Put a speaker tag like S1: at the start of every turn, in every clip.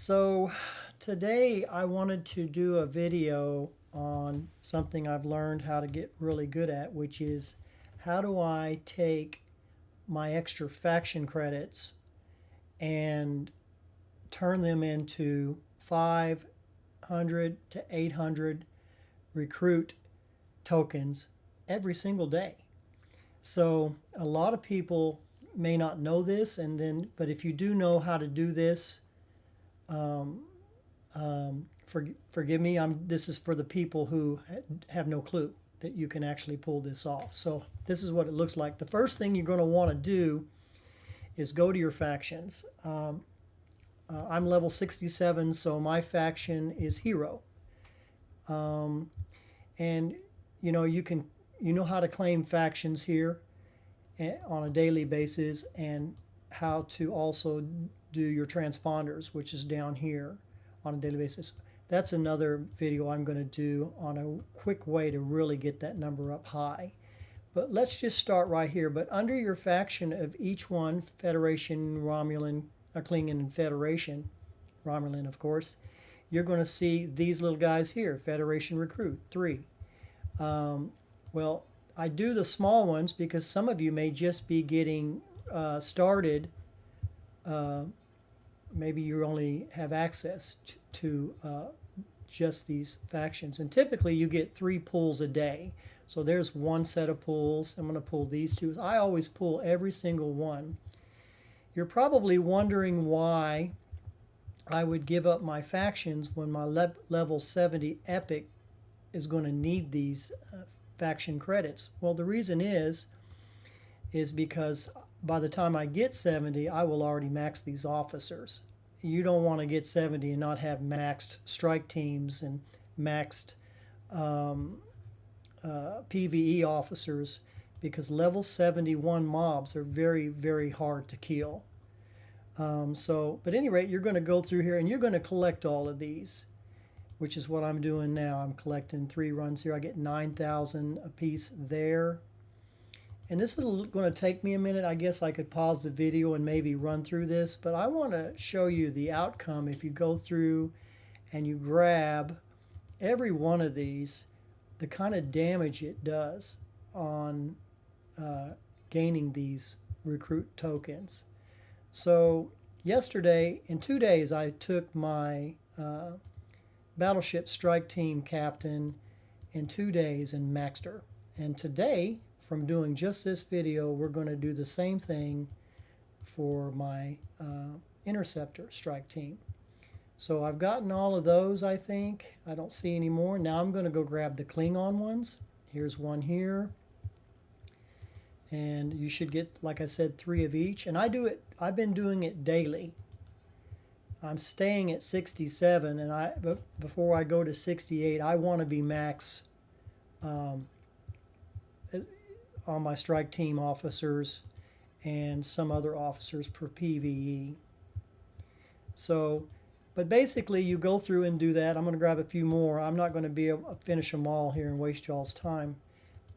S1: So today I wanted to do a video on something I've learned how to get really good at, which is how do I take my extra faction credits and turn them into 500 to 800 recruit tokens every single day. So a lot of people may not know this, but if you do know how to do this, um, forgive me. This is for the people who have no clue that you can actually pull this off. So this is what it looks like. The first thing you're going to want to do is go to your factions. I'm level 67, so my faction is hero. And you know how to claim factions here on a daily basis, and how to also do your transponders, which is down here on a daily basis. That's another video I'm going to do on a quick way to really get that number up high. But let's just start right here. But under your faction of each one, Federation, Romulan, Klingon, and Federation, Romulan of course, you're going to see these little guys here, Federation Recruit 3. Well, I do the small ones because some of you may just be getting started. Maybe you only have access to just these factions. And typically you get 3 pulls a day. So there's one set of pulls. I'm going to pull these 2. I always pull every single one. You're probably wondering why I would give up my factions when my level 70 epic is going to need these faction credits. Well, the reason is because by the time I get 70, I will already max these officers. You don't want to get 70 and not have maxed strike teams and maxed PvE officers, because level 71 mobs are very, very hard to kill. But at any rate, you're going to go through here and you're going to collect all of these, which is what I'm doing now. I'm collecting 3 runs here. I get 9,000 a piece there. And this is going to take me a minute. I guess I could pause the video and maybe run through this, but I want to show you the outcome if you go through and you grab every one of these, the kind of damage it does on gaining these recruit tokens. So yesterday, in 2 days, I took my Battleship Strike Team Captain in 2 days and maxed her. And today, from doing just this video, we're going to do the same thing for my Interceptor Strike Team. So I've gotten all of those, I think. I don't see any more. Now I'm going to go grab the Klingon ones. Here's one here. And you should get, like I said, 3 of each. And I've been doing it daily. I'm staying at 67, and before I go to 68, I want to be max on my strike team officers and some other officers for PvE. So, but basically you go through and do that. I'm going to grab a few more. I'm not going to be able to finish them all here and waste y'all's time.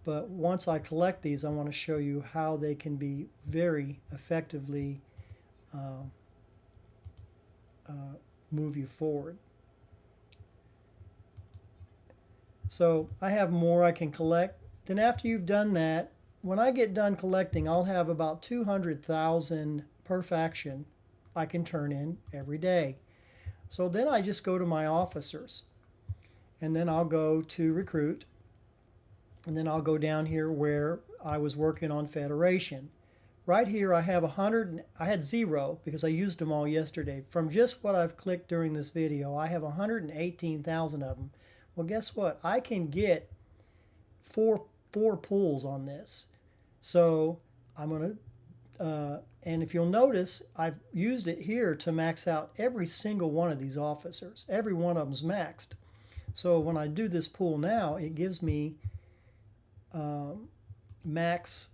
S1: But once I collect these, I want to show you how they can be very effectively move you forward. So I have more I can collect. Then after you've done that, when I get done collecting, I'll have about 200,000 per faction I can turn in every day. So then I just go to my officers, and then I'll go to recruit, and then I'll go down here where I was working on Federation. Right here I have 100, I had 0 because I used them all yesterday. From just what I've clicked during this video, I have 118,000 of them. Well, guess what? I can get four pulls on this. So I'm going to, and if you'll notice, I've used it here to max out every single one of these officers. Every one of them's maxed. So when I do this pull now, it gives me max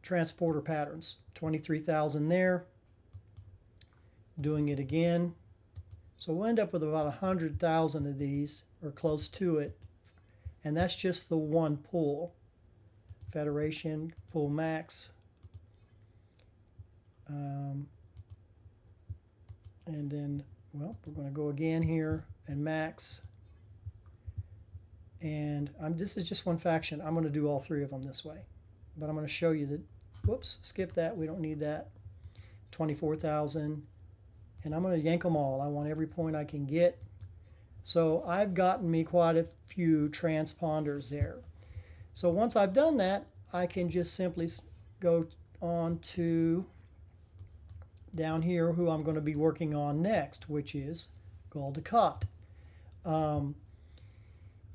S1: transporter patterns. 23,000 there. Doing it again. So we'll end up with about 100,000 of these, or close to it. And that's just the one pull. Federation, pull max. And then, well, we're going to go again here and max. And this is just one faction. I'm going to do all three of them this way. But I'm going to show you that, whoops, skip that. We don't need that. 24,000. And I'm going to yank them all. I want every point I can get. So I've gotten me quite a few transponders there. So once I've done that, I can just simply go on to down here who I'm going to be working on next, which is Gul Dukat.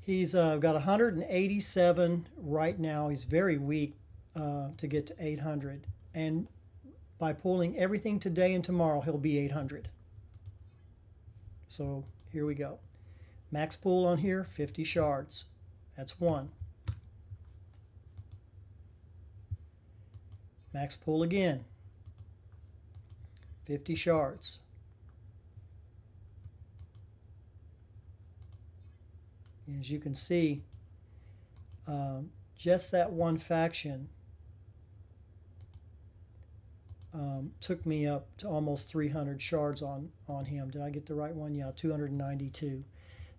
S1: He's got 187 right now. He's very weak to get to 800. And by pulling everything today and tomorrow, he'll be 800. So here we go. Max pull on here, 50 shards. That's one. Max pull again, 50 shards. As you can see, just that one faction took me up to almost 300 shards on him. Did I get the right one? Yeah, 292.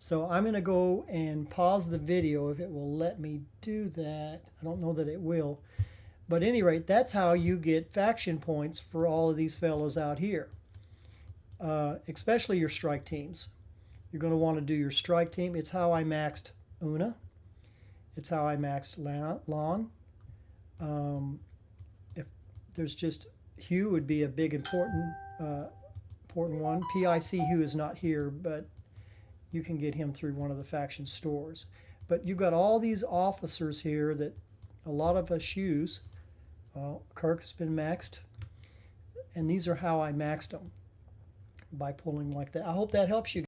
S1: So I'm going to go and pause the video if it will let me do that. I don't know that it will. But at any rate, that's how you get faction points for all of these fellows out here, especially your strike teams. You're going to want to do your strike team. It's how I maxed Una. It's how I maxed Lon. If there's just Hugh would be a big important one. PIC Hugh is not here, but you can get him through one of the faction stores. But you've got all these officers here that a lot of us use. Kirk has been maxed, and these are how I maxed them, by pulling like that. I hope that helps you.